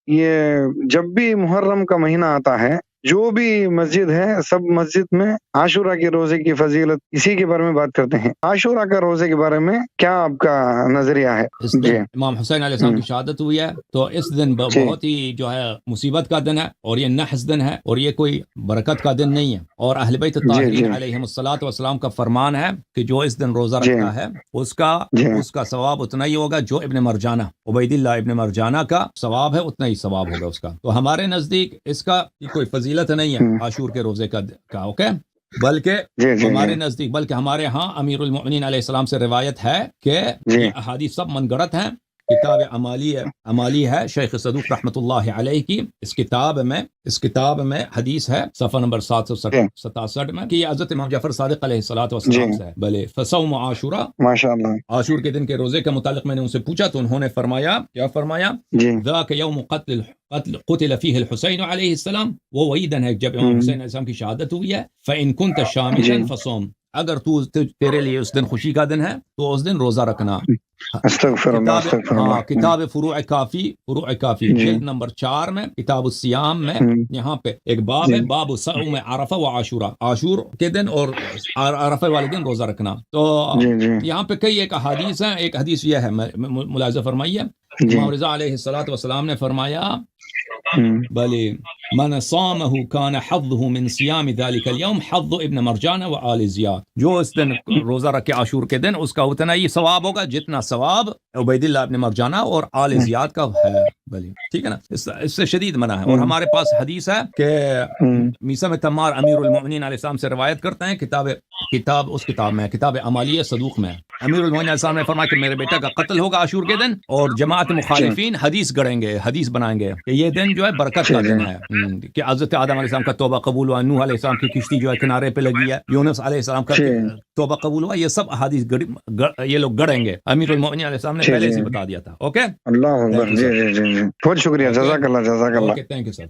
یہ جب بھی محرم کا مہینہ آتا ہے جو بھی مسجد ہے سب مسجد میں عاشورہ کے روزے کی فضیلت اسی کے بارے میں بات کرتے ہیں. عاشورہ کا روزے کے بارے میں کیا آپ کا نظریہ ہے؟ اس دن امام حسین علیہ السلام کی شہادت ہوئی ہے، تو اس دن بہت ہی جو ہے مصیبت کا دن ہے، اور یہ نحس دن ہے، اور یہ کوئی برکت کا دن نہیں ہے. اور اہل بیت الطاہرین علیہم الصلاۃ والسلام کا فرمان ہے کہ جو اس دن روزہ رکھتا ہے اس کا ثواب اتنا ہی ہوگا جو ابن مرجانہ عبید اللہ ابن مرجانہ کا ثواب ہے، اتنا ہی ثواب ہوگا اس کا. تو ہمارے نزدیک اس کا کوئی فضیلت نہیں ہے عاشور کے روزے کا. اوکے، بلکہ ہمارے نزدیک، بلکہ ہمارے ہاں امیر المؤمنین علیہ السلام سے روایت ہے کہ یہ احادیث سب من گڑت ہیں. کتاب عمالی ہے شیخ صدوق رحمۃ اللہ علیہ کی. اس کتاب میں حدیث ہے صفحہ نمبر 767 میں کہ یہ حضرت امام جعفر صادق علیہ الصلوۃ والسلام سے ہے. بلے فصوم عاشورہ، ماشاءاللہ، عاشور کے دن کے روزے کے متعلق میں نے ان سے پوچھا تو انہوں نے فرمایا، کیا فرمایا؟ ذاک یوم قتل فیہ الحسین علیہ السلام، وہ وہی دن ہے جب امام حسین علیہ السلام کی شہادت ہوئی ہے. فإن كنت شاملا فصوم، اگر تیرے لیے اس دن خوشی کا دن ہے تو اس دن روزہ رکھنا. استغفر اللہ. کتاب فروع کافی جلد نمبر 4 میں کتاب الصیام میں یہاں پہ ایک باب ہے، باب صوم عرفہ و عاشورہ، عاشور کے دن اور عرفہ والے دن روزہ رکھنا. تو یہاں پہ کئی ایک احادیث ہیں. ایک حدیث یہ ہے، ملاحظہ فرمائیے، امام رضا علیہ الصلوۃ والسلام نے فرمایا، بلے من صامه كان حظه من صيام ذلك اليوم حظ ابن مرجان و آل زیاد، جو اس دن روزہ رکھے عاشور کے دن اس کا اتنا ہی ثواب ہوگا جتنا ثواب عبید اللہ ابن مرجانہ اور آل زیاد کا ہے. بلی ٹھیک ہے نا، اس سے شدید منع ہے. اور ہمارے پاس حدیث ہے کہ میثم تمار امیر المؤمنین علیہ السلام سے روایت کرتے ہیں، کتاب میں کتاب عمالیہ صدوق میں امیر المؤمنین علیہ السلام نے فرمایا کہ میرے بیٹا کا قتل ہوگا عاشور کے دن، اور جماعت مخالفین حدیث گڑیں گے، حدیث بنائیں گے کہ یہ دن جو ہے برکت کا دن ہے، کہ حضرت آدم علیہ السلام کا توبہ قبول ہوا، نوح علیہ السلام کی کشتی جو ہے کنارے پہ لگی ہے، یونس علیہ السلام کا توبہ قبول ہوا. یہ سب احادیث یہ لوگ گڑیں گے. امیر المؤمنین علیہ السلام نے پہلے سے بتا دیا تھا. اوکے، اللہ اکبر. جی بہت شکریہ، جزاک اللہ. Okay, thank you sir.